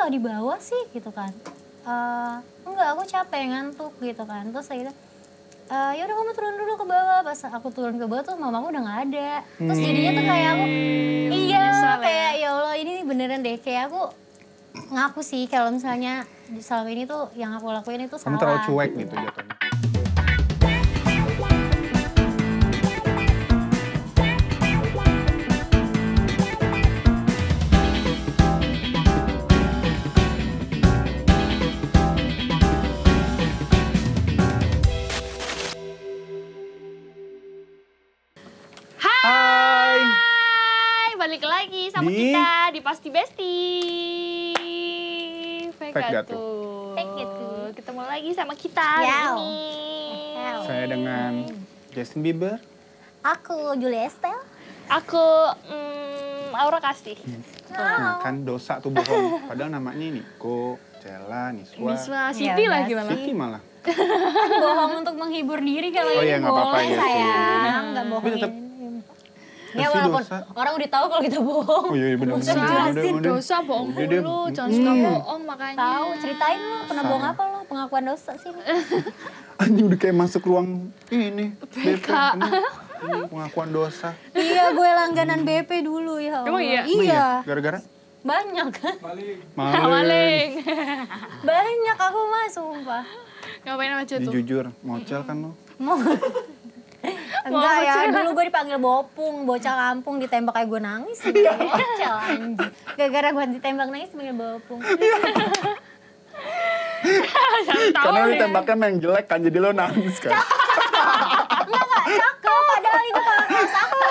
nggak di bawah sih gitu kan. Enggak, aku capek ngantuk gitu kan. Terus saya gitu, ya udah kamu turun dulu ke bawah. Pas aku turun ke bawah tuh mamaku udah nggak ada. Terus jadinya tuh kayak aku, iya kayak ya Allah ini beneran deh kayak aku ngaku sih kalau misalnya selama ini tuh yang aku lakuin itu salah. Kamu terlalu cuek gitu jatuhnya. Balik lagi sama kita di Pasti Besti. Fegatu. Ketemu lagi sama kita hari ini. Saya dengan Justin Bieber. Aku Julia Estel. Aku Aura Kasih. Nah kan dosa tuh bohong. Padahal namanya Niko, Cella, Niswa. Siti lagi malah. Siti malah. Kan bohong untuk menghibur diri kalau iya, ini nggak apa-apa, boleh iya sih. sayang. Nggak Tapi bohongin. tetap Ya pasti walaupun dosa. orang udah tahu kalau kita bohong. Oh iya benar. Dosa bohong mulu, jangan suka bohong makanya. Tahu, ceritain lo pernah bohong apa lo? Pengakuan dosa sih. Anjing udah kayak masuk ruang ini. BP. Ini pengakuan dosa. Iya, gue langganan BP dulu ya. Emang iya? Iya. Gara-gara? Banyak. Maling. Banyak aku mah sumpah. Ngapain aja tuh? Jujur, mocel kan lo? Enggak ya, dulu gue dipanggil bopung, bocah kampung ditembak kayak gue nangis. Bocah anjing. Gara-gara gue ditembak nangis dipanggil bopung. Karena lu tembaknya yang jelek kan, jadi lo nangis kan? Enggak, cakep. Padahal itu kelas aku.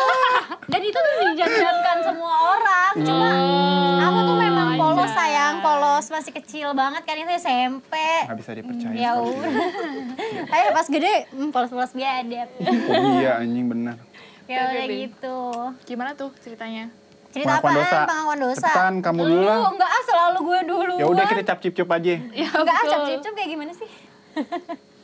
Dan itu tuh dijanjikan semua orang. Cuma aku tuh memang polos sayang, polos masih kecil banget kan itu SMP. Gak bisa dipercaya. Ya udah. Ayo pas gede, polos-polos biadab. Oh iya anjing benar. Ya udah gitu. Gimana tuh ceritanya? Cerita Pengakuan apaan? dosa. Pengakuan dosa. Cepetan, kamu dulu lah. Enggak, selalu gue dulu. Ya udah kita cap-cip-cup aja. Ya, Enggak, betul. cap-cip-cup kayak gimana sih?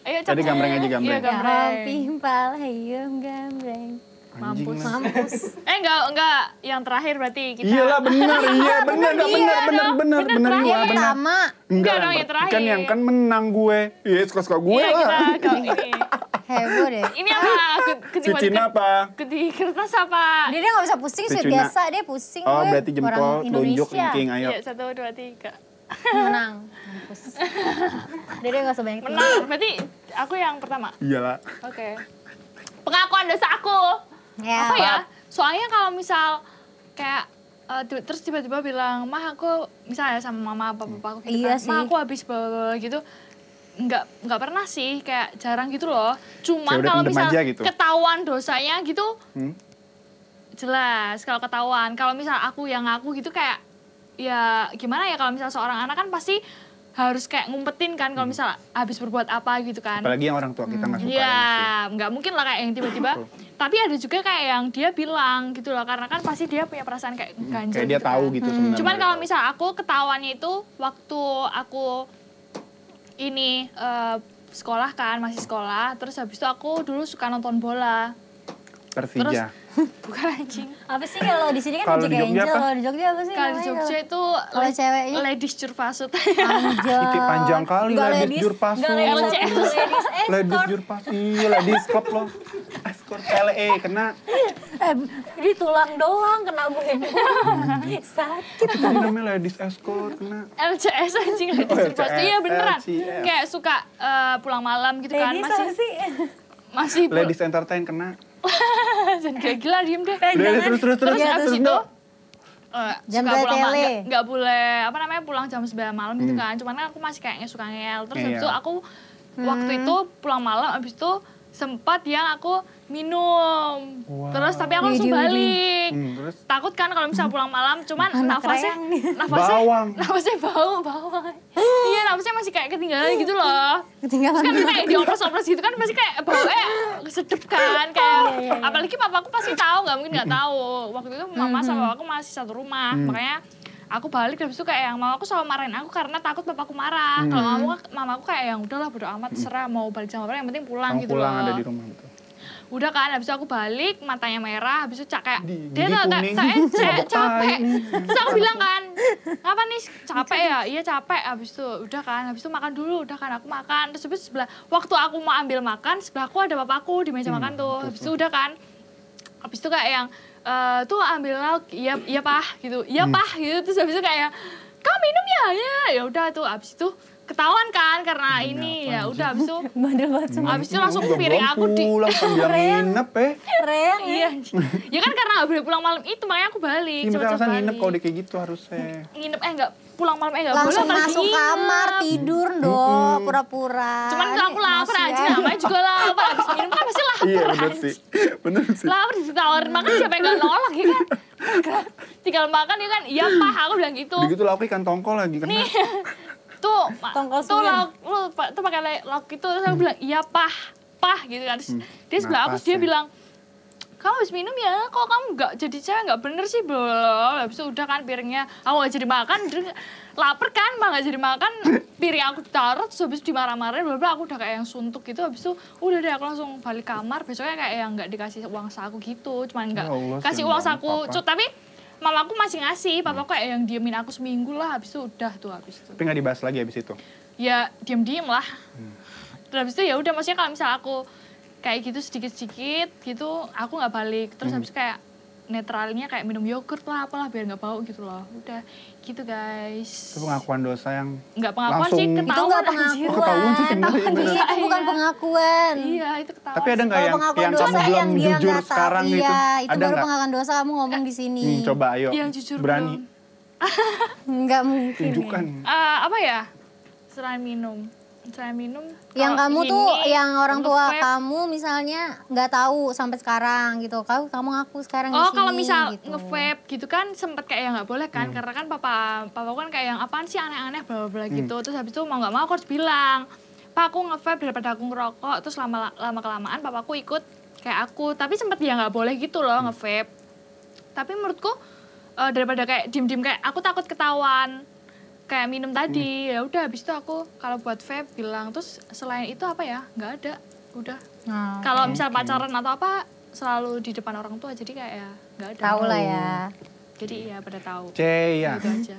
Ayo Tadi gambreng aja, gambreng. Iya, gambreng. Pimpal, hayum gambreng. Anjing Mampus. lah. Mampus. Enggak, yang terakhir berarti kita. Iyalah benar, iya benar, benar Terakhir gua benar. pertama. Enggak dong, yang terakhir. Kan yang kan menang gue. Iya suka-suka gue Iya, lah. kita kalau ini. Heboh deh. Ini apa? Si Cina apa? Di kertas apa? Dia nggak bisa pusing, Si sweet Cuna. biasa dia pusing. Oh gue. berarti Orang jempol, Indonesia. telunjuk, linking, ayo. Iya, 1, 2, 3. Menang. Mampus. Dia nggak sebanyak itu. Menang, berarti aku yang pertama. Iyalah. Oke. Pengakuan dosa aku. Ya. Apa ya? Soalnya kalau misal kayak terus tiba-tiba bilang, "Mah, aku misalnya sama mama apa papa aku gitu Iya kan, "Mah, sih. aku habis bla gitu." Enggak pernah sih, kayak jarang gitu loh. Cuman Kayak udah kalau pendem misal aja gitu. ketahuan dosanya gitu Hmm? jelas kalau ketahuan. Kalau misal aku yang ngaku gitu kayak ya gimana ya, kalau misal seorang anak kan pasti harus kayak ngumpetin kan kalau misal habis berbuat apa gitu kan. Apalagi yang orang tua kita nggak suka. Iya, nggak mungkin lah kayak yang tiba-tiba. Tapi ada juga kayak yang dia bilang gitu loh, karena kan pasti dia punya perasaan kayak ganjil. Kayak dia gitu tahu kan. gitu sebenarnya. Cuman kalau misal aku ketahuannya itu waktu aku ini sekolah kan, masih sekolah, terus habis itu aku dulu suka nonton bola. Persija. Bukan anjing. Apa sih kalau di sini kan Kalau Jack di Jogja Angel, apa? kalau di Jogja apa sih? Kalau di namanya Jogja itu Kalau ceweknya? Ladies Jurpasut. Anjay. Iti panjang kali Nggak ladies jurpasu. nggak ladies LCS. Ladies jurpasu. Iya ladies club loh. Escort LE kena. Di tulang doang kena gue. Sakit. Itu namanya ladies escort kena. LCS anjing, Ladies Oh, Jurpasut. LCS. Iya beneran. LCS. Kayak suka pulang malam gitu kan, Ladies apa sih? masih Ladies entertain kena. jangan kayak gila, diem deh. Udah terus. Terus Iya, habis terus itu Jam suka pulang tele. nggak boleh apa namanya pulang jam 9 malam gitu kan. Cuman kan aku masih kayaknya suka ngeyel. Terus habis Iya. itu aku waktu itu pulang malam, habis itu sempat yang aku minum. Wow. Terus tapi aku langsung Widih. balik. Terus Takut kan kalau misalnya pulang malam, cuman Anak nafasnya reyang nih. nafasnya bau. Iya, nafasnya masih kayak ketinggalan gitu loh. Ketinggalan. Kan kayak dioplos-oplos gitu kan masih kayak baunya sedep kan kayak Iya. apalagi papaku pasti tahu, nggak mungkin nggak tahu. Waktu itu mama sama papaku masih satu rumah, makanya aku balik habis itu kayak yang mamaku selalu marahin aku karena takut papaku marah. Kalau mamaku kayak yang udahlah bodo amat, terserah mau balik sama apa yang penting pulang kamu gitu pulang loh. ada di rumah betul. Udah kan, habis itu aku balik, matanya merah, habis itu kayak dia gigi tuh kuning, saya mabok capek. tai. Terus aku bilang kan, "Apa nih, capek ya?" "Iya capek." Habis itu udah kan, habis itu makan dulu, udah kan aku makan. Terus habis sebelah waktu aku mau ambil makan, sebelahku ada papaku di meja makan tuh. Habis itu udah kan. Habis itu kayak yang tuh ambil lauk, iya Pah gitu. Iya Pah gitu. Terus habis itu kayak, "Kamu minum ya?" Ya udah tuh habis itu ketahuan kan karena ini ya udah habis itu Bandel banget semua. habis itu langsung piring aku di pulang kan bilang nginep Keren. iya ya kan karena nggak boleh pulang malam itu makanya aku balik Ini cepet-cepet alasan balik. nginep kalau udah kayak gitu harusnya. Nginep enggak pulang malam enggak boleh Langsung apalagi masuk nginep. kamar tidur dong, pura-pura. Cuman kalau aku lapar aja namanya juga lapar habis minum kan pasti lapar Iya bener kan. sih, bener sih. Lapar ditawarin makan siapa yang nggak nolak ya kan. Tinggal makan ya kan iya Pah aku bilang gitu. Udah gitu lauknya ikan tongkol lagi kena. Nih tuh Tongkol tuh suwir. lauk lu tuh pakai lauk itu terus aku bilang iya Pah gitu kan. Terus dia sebelah aku Napas dia ya. bilang kamu habis minum ya, kok kamu nggak jadi cewek nggak bener sih belum. Habis itu udah kan piringnya aku nggak jadi makan, lapar kan malah nggak jadi makan, piring aku taruh terus habis dimarah-marahin, bla aku udah kayak yang suntuk gitu. Habis itu udah deh aku langsung balik kamar, besoknya kayak yang nggak dikasih uang saku gitu, cuman nggak Ya Allah, kasih sayang uang banget, saku, Papa. tapi mamaku masih ngasih, papaku kayak yang diemin aku seminggu lah, habis itu udah tuh habis itu. Tapi nggak dibahas lagi abis itu. Ya diem-diem lah. Terus habis itu ya udah maksudnya kalau misal aku kayak gitu sedikit-sedikit gitu aku nggak balik terus habis itu kayak netralnya kayak minum yogurt lah apalah biar nggak bau gitu loh udah gitu guys. Itu pengakuan dosa yang Nggak pengakuan sih langsung- Itu ketahuan nggak anjir. Oh, ketahuan sih sebenarnya. Iya, itu bukan pengakuan. Iya itu ketahuan. Tapi ada nggak Kalau yang pengakuan kamu dosa belum yang dia jujur nggak tahu. sekarang gitu? Iya, itu Ada baru nggak? pengakuan dosa kamu ngomong di sini. Coba ayo. Yang jujur Berani. belum. Nggak mungkin. Tunjukkan. Apa ya selain minum Yang kalau kamu tuh, ini, yang orang tua nge-vape. kamu misalnya nggak tahu sampai sekarang gitu. Kamu ngaku sekarang di Oh sini. kalau misal gitu. nge-vape gitu kan sempet kayak yang nggak boleh kan karena kan papa kan kayak yang apaan sih aneh-aneh bla bla gitu terus habis itu mau nggak mau aku harus bilang Pak aku nge-vape daripada aku ngerokok terus lama kelamaan papaku ikut kayak aku tapi sempet ya nggak boleh gitu loh nge-vape tapi menurutku daripada kayak diem-diem kayak aku takut ketahuan kayak minum tadi ya udah habis itu aku kalau buat vape bilang terus selain itu apa ya nggak ada udah Nah, kalau misal pacaran atau apa selalu di depan orang tua jadi kayak ya nggak ada tahu lah ya. jadi ya pada tahu Ceya. gitu aja.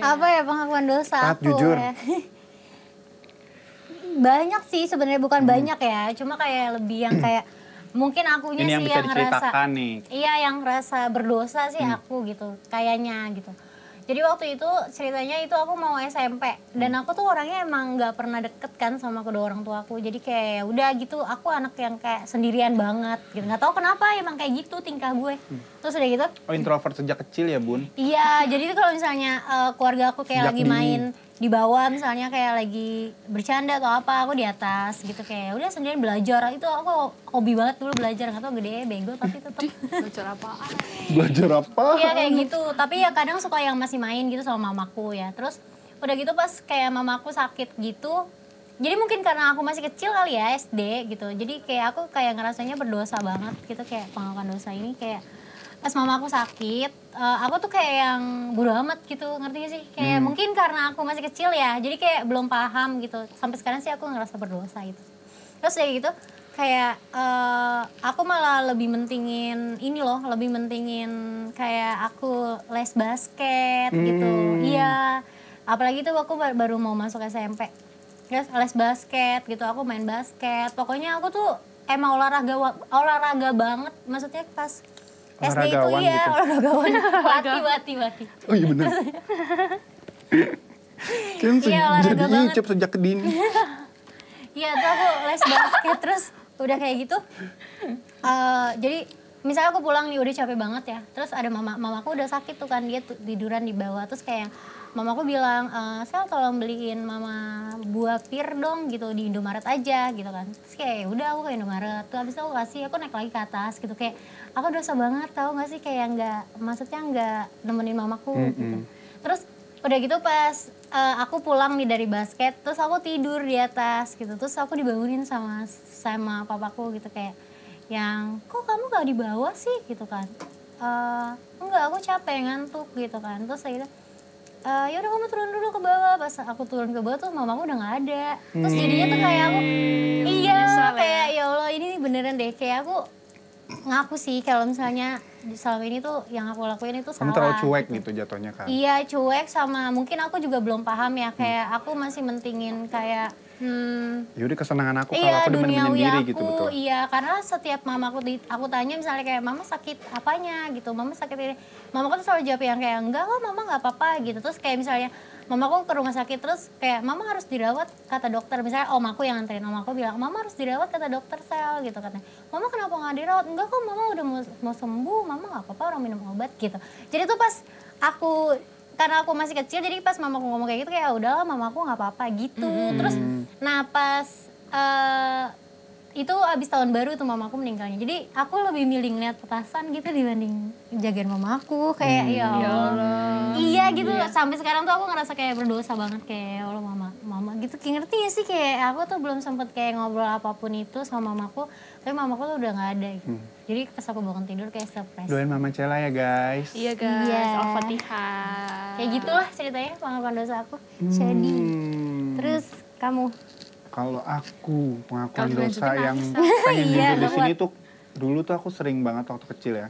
Apa ya pengakuan dosa Tat, aku jujur. ya. Banyak sih sebenarnya bukan banyak ya, cuma kayak lebih yang kayak mungkin akunya Ini yang sih bisa yang ngerasa diceritakan nih. iya yang ngerasa berdosa sih aku gitu kayaknya gitu. Jadi waktu itu ceritanya itu aku mau SMP dan aku tuh orangnya emang nggak pernah deket kan sama kedua orang tua aku. Jadi kayak ya udah gitu aku anak yang kayak sendirian banget gitu. Nggak tahu kenapa emang kayak gitu tingkah gue. Terus udah gitu Oh introvert sejak kecil ya bun? iya, jadi itu kalau misalnya keluarga aku kayak Sejak lagi dini. main di bawah misalnya kayak lagi bercanda atau apa, aku di atas gitu kayak udah sendirian belajar. Itu aku hobi banget dulu belajar, nggak tahu gede bego tapi tetap. Belajar apaan? Belajar apa? Iya kayak gitu, tapi ya kadang suka yang masih main gitu sama mamaku ya. Terus udah gitu pas kayak mamaku sakit gitu, jadi mungkin karena aku masih kecil kali ya SD gitu. Jadi kayak aku kayak ngerasanya berdosa banget gitu kayak pengakuan dosa ini kayak pas mamaku sakit, aku tuh kayak yang bodo amat gitu, ngerti gak sih? Kayak mungkin karena aku masih kecil ya, jadi kayak belum paham gitu. Sampai sekarang sih aku ngerasa berdosa gitu. Terus kayak gitu, kayak aku malah lebih mentingin ini loh, lebih mentingin kayak aku les basket gitu. Iya, apalagi tuh aku baru mau masuk SMP. Les basket gitu, aku main basket. Pokoknya aku tuh emang olahraga banget, maksudnya pas SD itu Olahragawan iya, gitu. olahragawan. Bati. Oh iya bener. Kan Iya, olahraga jadi banget. icep sejak kedini. Iya tuh aku les basket terus udah kayak gitu. Jadi misalnya aku pulang nih udah capek banget ya. Terus ada mamaku udah sakit tuh kan, dia tiduran di bawah. Terus kayak mamaku bilang, Sel tolong beliin mama buah pir dong gitu di Indomaret aja gitu kan. Terus kayak udah aku ke Indomaret. Tuh habis itu aku kasih, aku naik lagi ke atas gitu kayak aku dosa banget tahu gak sih kayak maksudnya nggak nemenin mamaku gitu. Terus udah gitu pas aku pulang nih dari basket, terus aku tidur di atas gitu, terus aku dibangunin sama papaku gitu kayak yang kok kamu gak dibawa sih gitu kan, enggak aku capek ngantuk gitu kan, terus saya gitu yaudah kamu turun dulu ke bawah pas aku turun ke bawah tuh mamaku udah nggak ada. Terus jadinya tuh kayak aku, iya kayak ya Allah ini beneran deh, kayak aku ngaku sih kalau misalnya selama ini tuh yang aku lakuin itu Kamu salah. terlalu cuek gitu jatuhnya kan? Iya cuek, sama mungkin aku juga belum paham ya, kayak aku masih mentingin kayak Yaudah kesenangan aku kalau iya, aku demen duniawi sendiri aku, gitu, betul. iya. Karena setiap mamaku aku tanya misalnya kayak, mama sakit apanya gitu, mama sakit ini. Mamaku tuh selalu jawab yang kayak, enggak kok mama gak apa-apa gitu. Terus kayak misalnya, mamaku ke rumah sakit terus kayak, mama harus dirawat kata dokter. Misalnya om aku yang nganterin, om aku bilang, mama harus dirawat kata dokter Sel gitu katanya. Mama kenapa gak dirawat? Enggak kok mama udah mau sembuh, mama gak apa-apa orang minum obat gitu. Jadi tuh pas aku karena aku masih kecil, jadi pas mamaku ngomong kayak gitu kayak udahlah mamaku nggak apa-apa gitu. Terus nah pas itu abis tahun baru tuh mamaku meninggalnya, jadi aku lebih milih ngeliat petasan gitu dibanding jagain mamaku. Kayak ya Allah, iya gitu. Sampai sekarang tuh aku ngerasa kayak berdosa banget, kayak ya Allah mama gitu. Kayak ngerti ya sih, kayak aku tuh belum sempet kayak ngobrol apapun itu sama mamaku, tapi mamaku tuh udah nggak ada gitu. Jadi pas aku bangun tidur kayak surprise. Doain Mama Cela ya guys. Iya guys, Iya. Al-Fatihah. Kayak gitulah ceritanya pengakuan dosa aku. Jadi terus kamu? Kalau aku pengakuan Kalau dosa dilanjutin yang nangis, pengen Iya, jujur di kuat. sini tuh, dulu tuh aku sering banget waktu kecil ya.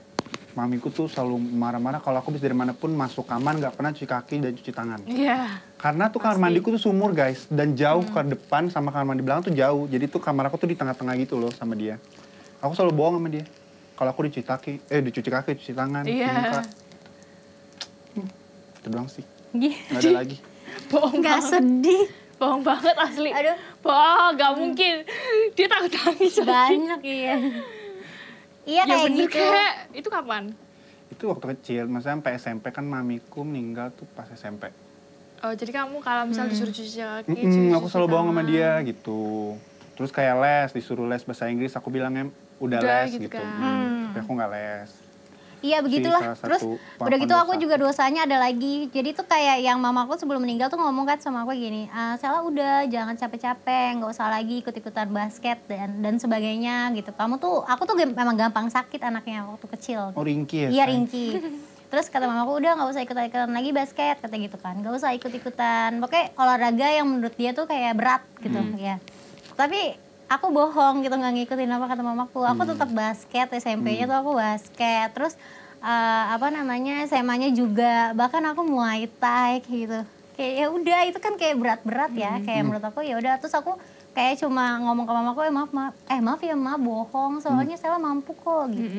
Mamiku tuh selalu marah-marah kalau aku bisa dari manapun masuk kamar nggak pernah cuci kaki dan cuci tangan. Iya. Karena tuh kamar mandiku tuh sumur guys, dan jauh ke depan sama kamar mandi belakang tuh jauh. Jadi tuh kamar aku tuh di tengah-tengah gitu loh sama dia. Aku selalu bohong sama dia. Kalau aku dicuci kaki, cuci tangan, cuci Iya. muka. Itu doang sih, nggak ada lagi. Bohong Nggak banget. sedih. Bohong banget asli. Aduh. Bohong, gak mungkin. Dia takut nangis. Banyak iya. Iya Ya kayak bener gitu. kayak, itu kapan? Itu waktu kecil, maksudnya sampai SMP kan mamiku meninggal tuh pas SMP. Oh jadi kamu kalau misal disuruh cuci kaki, Aku selalu bohong sama dia gitu. Terus kayak les, disuruh les bahasa Inggris, aku bilangnya udah les gitu gitu. kan. Tapi aku nggak les. Iya begitulah. salah Terus satu udah gitu pengakuan aku dosa. juga dosanya ada lagi. Jadi tuh kayak yang mamaku sebelum meninggal tuh ngomong kan sama aku gini, Sela udah jangan capek-capek, nggak usah lagi ikut-ikutan basket dan sebagainya gitu. Kamu tuh, aku tuh memang gampang sakit anaknya waktu kecil. Oh Ringki ya? Iya sayang? Ringki. Terus kata mamaku udah nggak usah ikut-ikutan lagi basket, kata gitu kan. Nggak usah ikut-ikutan. Pokoknya olahraga yang menurut dia tuh kayak berat gitu ya. Tapi aku bohong gitu, nggak ngikutin apa kata mamaku. Aku tetap basket, SMP-nya tuh aku basket. Terus SMA-nya juga, bahkan aku Muay Thai kayak gitu. Kayak ya udah itu kan kayak berat-berat ya. Kayak menurut aku ya udah. Terus aku kayak cuma ngomong ke mamaku, maaf ya ma, bohong. Soalnya saya mampu kok gitu.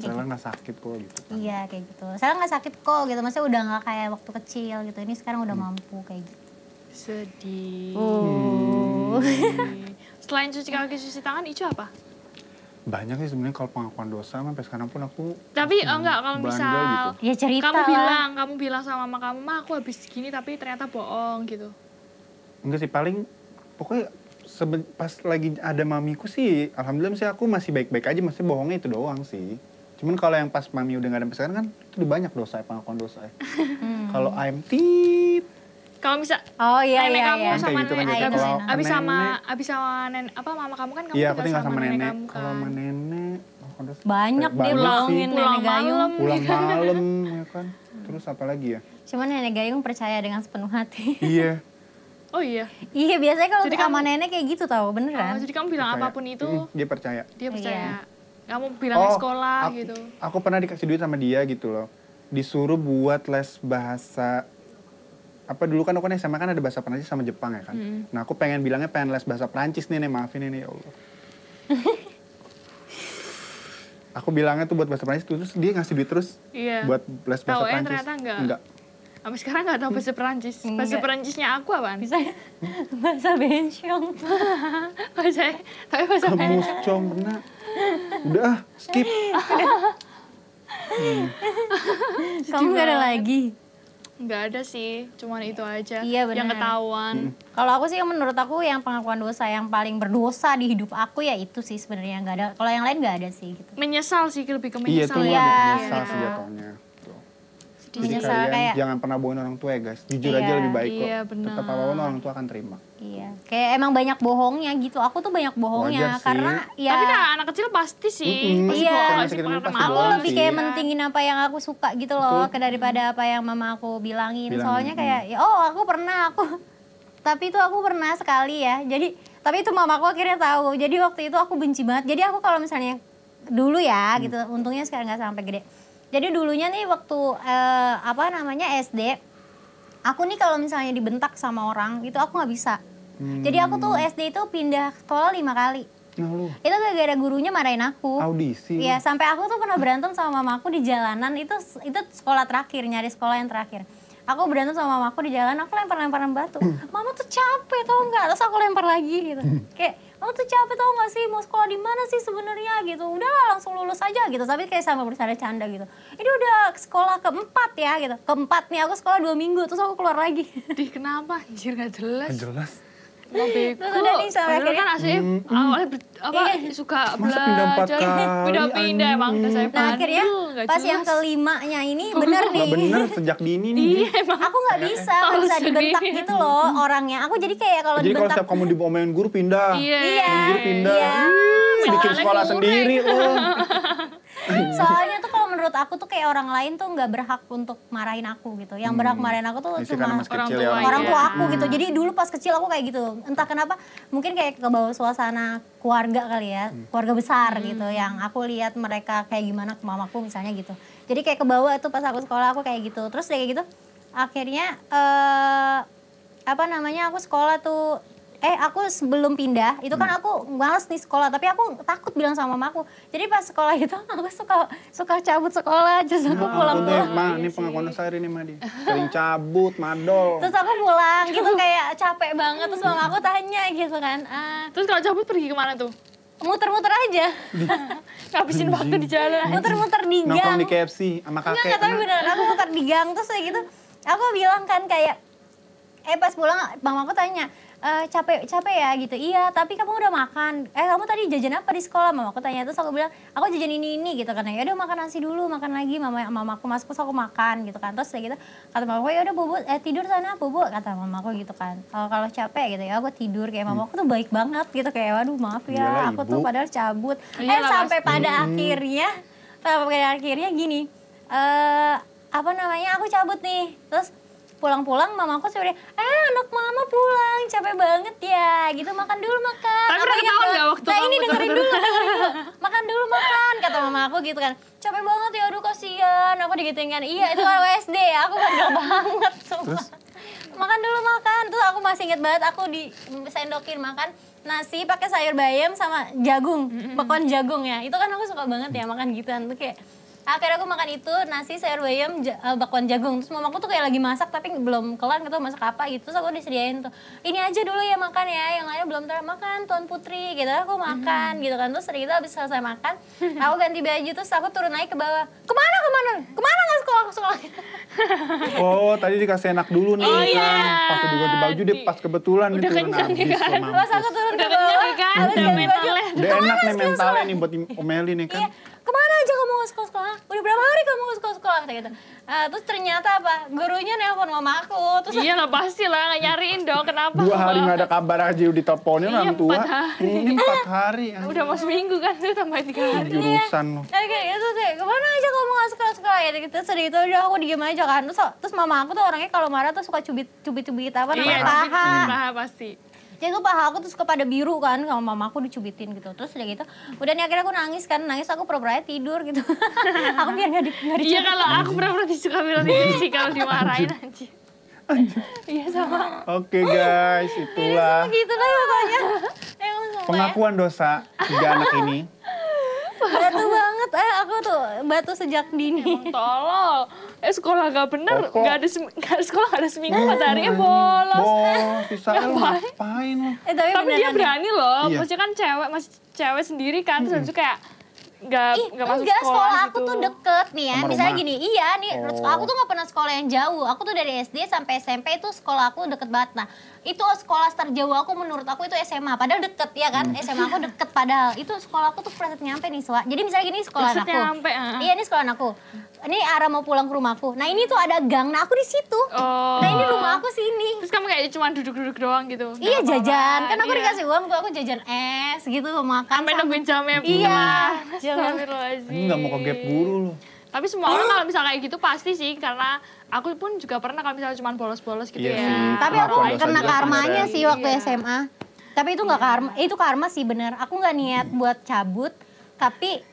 Saya nggak sakit kok gitu. Iya kayak gitu. Saya nggak sakit kok gitu. Maksudnya udah nggak kayak waktu kecil gitu. Ini sekarang udah mampu kayak gitu. Sedih. Oh. Selain cuci kaki, cuci tangan, itu apa? Banyak sih sebenarnya kalau pengakuan dosa, sampai sekarang pun aku Tapi enggak, kalau bandel misal gitu. Ya cerita kamu bilang sama mama kamu, ma aku habis gini tapi ternyata bohong gitu. Enggak sih, paling pokoknya pas lagi ada mamiku sih, alhamdulillah sih aku masih baik-baik aja, masih bohongnya itu doang sih. Cuman kalau yang pas mami udah gak ada sampai sekarang kan, itu udah banyak dosa, pengakuan dosa ya. Kalau I'm tit, Kalau misal Oh iya nenek iya kamu iya. sama Kayak gitu kan nenek, jadi abis, kalau abis sama nenek- nenek apa mama kamu kan kamu iya aku tinggal sama nenek. kamu Kalau kan. sama nenek, pengakuan dosa Banyak deh banyak sih. bohongin Pulang nenek Gayung. malam. Pulang malam ya kan. Terus apa lagi ya? Cuman nenek Gayung percaya dengan sepenuh hati. Iya. Oh iya. Iya biasanya kalau Jadi sama nenek kayak gitu tau, beneran. Oh, jadi kamu bilang Percaya. apapun itu Dia percaya. dia percaya. Iya. Kamu bilang sekolah aku, gitu. Aku pernah dikasih duit sama dia gitu loh. Disuruh buat les bahasa, apa dulu kan aku kan SMA kan ada bahasa Perancis sama Jepang ya kan. Nah aku pengen bilangnya pengen les bahasa Perancis nih, maafin ini ya Allah. Aku bilangnya tuh buat bahasa Perancis, terus dia ngasih duit terus Iya. buat les bahasa Taunya Perancis. ternyata enggak. Enggak. Sampai sekarang nggak tahu bahasa Perancis. Bahasa Enggak. Perancisnya aku apaan? Bisa bahasa bensyong. Bahasa, tapi bahasa Kamu com pernah. Udah skip. Kamu gak ada lagi. Nggak ada sih, cuman itu aja Iya, benar. yang ketahuan. Kalau aku sih menurut aku yang pengakuan dosa yang paling berdosa di hidup aku ya itu sih sebenarnya, nggak ada. Kalau yang lain nggak ada sih gitu. Menyesal sih, lebih ke Iya menyesal. tuh Iya, menyesal gitu. sih jatuhnya. Tuh. Jadi Menyesal kalian kayak- jangan pernah bohongin orang tua ya guys. Jujur Iya, aja lebih baik kok. iya, benar. Tetap apapun orang tua akan terima. Iya, kayak emang banyak bohongnya gitu. Aku tuh banyak bohongnya Wajar sih. karena ya. Tapi kan anak kecil pasti sih. Pasti Iya. bohong Masa sih, kita karena pasti malu. Aku bohong lebih sih. kayak mentingin apa yang aku suka gitu loh, Betul. daripada apa yang mama aku bilangin. Bilangin, Soalnya kayak ya oh aku pernah Tapi itu aku pernah sekali ya. Jadi tapi itu mamaku akhirnya tahu. Jadi waktu itu aku benci banget. Jadi aku kalau misalnya dulu ya gitu, untungnya sekarang nggak sampai gede. Jadi dulunya nih waktu SD, aku nih kalau misalnya dibentak sama orang itu aku nggak bisa. Jadi aku tuh SD itu pindah sekolah 5 kali. Nah, lu Itu gara-gara gurunya marahin aku. audisi. Iya, sampai aku tuh pernah berantem sama mamaku di jalanan. Itu sekolah terakhir, nyari sekolah yang terakhir. Aku berantem sama mamaku di jalan, aku lempar-lemparan batu. Mama tuh capek tau nggak? Terus aku lempar lagi gitu. Kayak, mama tuh capek tau nggak sih? Mau sekolah di mana sih sebenarnya gitu? Udahlah langsung lulus aja gitu. Tapi kayak sama bercanda-canda gitu. Ini udah sekolah keempat ya gitu. Keempat nih aku sekolah 2 minggu, terus aku keluar lagi. Kenapa? Anjir gak jelas. Nggak jelas. Mau bego. Terus udah nih sampai Padahal kan aslinya awalnya suka Masa pindah 4 belajar. kali, Pindah-pindah emang udah saya Nah akhirnya nggak pas jelas. yang kelimanya ini bener nih. Nggak bener sejak dini nih. Iya emang. Aku nggak bisa, nggak Tahu bisa dibentak sendiri. gitu loh orangnya. Aku jadi kayak kalau Jadi kalau dibentak. setiap kamu diomelin guru pindah. Iya. Guru pindah. Iya. Bikin Soalnya sekolah kurang. sendiri loh. Soalnya tuh kalau menurut aku tuh kayak orang lain tuh nggak berhak untuk marahin aku gitu. Yang berhak marahin aku tuh Ini karena cuma masih orang kecil tua ya ya. orang tua aku gitu. Jadi dulu pas kecil aku kayak gitu. Entah kenapa mungkin kayak kebawa suasana keluarga kali ya, keluarga besar gitu. Yang aku lihat mereka kayak gimana ke mamaku misalnya gitu. Jadi kayak kebawa tuh pas aku sekolah aku kayak gitu. Terus kayak gitu akhirnya aku sekolah tuh aku sebelum pindah itu kan aku males nih sekolah, tapi aku takut bilang sama mamaku. Jadi pas sekolah itu aku suka cabut sekolah, terus aku pulang-pulang. Ma, ini pengakuan saya ini mah dia. Sering cabut, madol. Terus aku pulang gitu kayak capek banget, terus mama aku tanya gitu kan, Terus kalau cabut pergi kemana tuh? muter-muter aja, Ngabisin waktu di jalan. muter-muter di gang. Nongkrong di KFC sama kakek. Enggak, tapi beneran aku muter di gang terus kayak gitu. Aku bilang kan kayak, pas pulang mamaku tanya, capek ya gitu. Iya, tapi kamu udah makan. Kamu tadi jajan apa di sekolah? Mamaku tanya. Terus aku bilang, aku jajan ini gitu kan. Ya udah makan nasi dulu, makan lagi. Mamaku masuk terus aku makan gitu kan. Terus kayak gitu kata mamaku, ya udah bobo tidur sana bobo, kata mamaku gitu kan. Kalau capek gitu ya aku tidur. Kayak mamaku tuh baik banget gitu, kayak waduh maaf ya, Iyalah, aku ibu. tuh padahal cabut. Iyalah, Sampai pada akhirnya gini. Aku cabut nih. Terus pulang-pulang mamaku suruh, anak mama pulang, capek banget ya, gitu makan dulu makan. Tapi udah ketahuan nggak waktu Nah ini kamu dengerin cabut? dulu, makan dulu makan, kata mama aku gitu kan. Capek banget ya, aduh kasihan, aku digituin kan. Iya itu kalau SD ya, aku bandel banget sumpah. Makan dulu makan, terus aku masih inget banget aku disendokin makan nasi pakai sayur bayam sama jagung, bakwan jagung ya. Itu kan aku suka banget ya makan gituan tuh kayak. Akhirnya aku makan itu, nasi, sayur bayam, bakwan jagung. Terus mamaku tuh kayak lagi masak tapi belum kelar gitu masak apa gitu. Terus aku disediain tuh, ini aja dulu ya makan ya, yang lainnya belum makan, Tuan Putri gitu. Aku makan gitu kan. Terus dari itu habis selesai makan, aku ganti baju terus aku turun naik ke bawah. Kemana nggak sekolah? Oh, tadi dikasih enak dulu nih Oh, kan. iya. Pas udah ganti baju dia pas kebetulan Udah nih turun kenyang habis nih kan. loh, Pas mampus. aku turun ke Udah bawah, kenyang kan, habis udah ganti baju. mentalnya. Udah enak nih mentalnya nih buat omelin nih kan. Iya, kemana aja kamu nggak sekolah? Udah berapa hari kamu nggak sekolah? Kata gitu. Terus ternyata apa? Gurunya nelpon mama aku. Terus Iya lah pasti lah, nggak nyariin dong. Kenapa? 2 hari nggak ada kabar aja udah diteleponin Iya, orang tua. 4 hari. Ini 4 hari. Udah mau seminggu kan, udah tambah 3 hari. Jurusan loh. kayak gitu kayak kemana aja kamu nggak sekolah ya gitu. Sedih itu udah aku diem aja kan. Terus mama aku tuh orangnya kalau marah tuh suka cubit apa Iya, namanya paha. paha pasti. Jadi tuh paha aku tuh suka pada biru kan, sama mama aku dicubitin gitu. Terus udah gitu, udah nih akhirnya aku nangis aku pura-pura tidur gitu. Aku biar nggak dicubit. Iya kalau aku pernah disuka bilang gitu sih kalau dimarahin anjir. Iya sama. Oke guys, itulah Gitu lah pokoknya. Emang sumpah ya. pengakuan dosa 3 anak ini. Batu banget, aku tuh batu sejak dini. Tolol. Sekolah gak bener, Pokok. gak ada sekolah gak ada seminggu, 4 harinya bolos. Bolos, sisa lu ngapain lo? Tapi Tapi dia beneran. berani loh, Iya. maksudnya kan masih cewek sendiri kan, terus habis itu kayak gak masuk Enggak, sekolah aku gitu. tuh deket nih ya. Sama Misalnya rumah? gini, iya nih, Oh. aku tuh gak pernah sekolah yang jauh. Aku tuh dari SD sampai SMP itu sekolah aku deket banget. Nah, itu sekolah terjauh aku menurut aku itu SMA. Padahal deket ya kan, SMA aku deket padahal. Itu sekolah aku tuh preset nyampe nih, Swa. Jadi misalnya gini sekolah Preset aku. nyampe, Iya, ini sekolah aku. Ini arah mau pulang ke rumahku. Nah, ini tuh ada gang. Nah, aku di situ. Oh. Nah, ini rumah aku sini. Terus kamu kayak cuma duduk-duduk doang gitu. Iya, Nggak apa-apa. jajan. Kan aku Iya. dikasih uang tuh, aku jajan es gitu, makan. Sampai sama- nungguin jamnya Iya. Astagfirullahaladzim. Ini nggak mau ke gap guru lo. Tapi semua orang kalau misalnya kayak gitu pasti sih, karena aku pun juga pernah kalau misalnya cuma bolos-bolos gitu Iya ya. sih. Tapi aku Kenapa dosa kena juga karmanya sebenarnya? sih waktu SMA. Tapi itu nggak karma, itu karma sih bener. Aku nggak niat buat cabut, tapi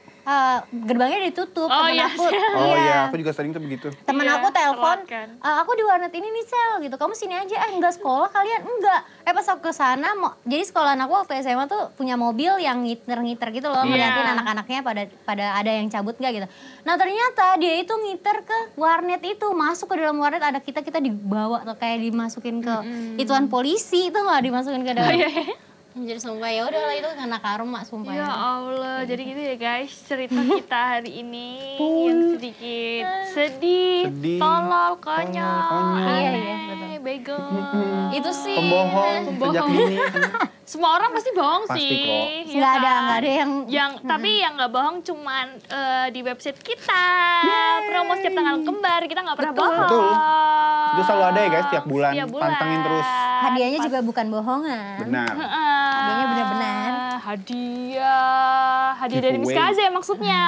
gerbangnya ditutup. Oh, Temen iya. aku, Oh iya, aku juga sering tuh begitu. temen Iya, aku telepon, telat kan. aku di warnet ini nih Sel gitu, kamu sini aja, enggak sekolah kalian, enggak. Pas aku kesana, jadi sekolahan aku waktu SMA tuh punya mobil yang ngiter-ngiter gitu loh, Iya. ngeliatin anak-anaknya pada ada yang cabut nggak gitu. Nah ternyata dia itu ngiter ke warnet itu, masuk ke dalam warnet, ada kita dibawa tuh kayak dimasukin ke ituan polisi, itu nggak dimasukin ke dalam. Jadi sumpah ya udahlah itu karena karma sumpah. Ya Allah, jadi gitu ya guys cerita kita hari ini yang sedikit sedih, Sedih, tolol, konyol. konyol, Iya, aneh, iya, betul. bego. Itu sih. Pembohong sejak dini. Semua orang pasti bohong Pasti sih. kok. ya Nggak kan? ada yang Tapi yang nggak bohong cuman di website kita. Promo setiap tanggal kembar, kita nggak pernah bohong. Betul. Itu selalu ada ya guys tiap bulan. Tiap bulan. Pantengin terus. hadiahnya juga bukan bohongan. Benar. Hadiahnya benar-benar. Hadiah dari Miss Giveaway. Kaze maksudnya.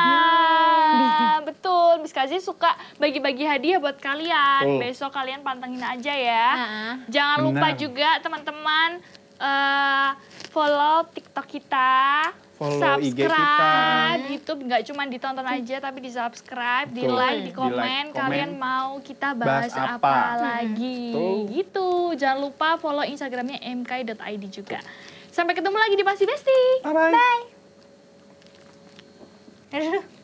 Betul, Miss Kaze suka bagi-bagi hadiah buat kalian. Betul. Besok kalian pantengin aja ya. Heeh. Jangan lupa Benar. juga teman-teman follow TikTok kita. Follow IG subscribe kita. YouTube, nggak cuma ditonton aja tapi di subscribe, di Betul. like, di Di komen, like, kalian komen. mau kita bahas Bahas apa apa. lagi Betul. gitu. Jangan lupa follow Instagramnya mk.id juga. Sampai ketemu lagi di Pasti Besti. Bye bye. Aduh.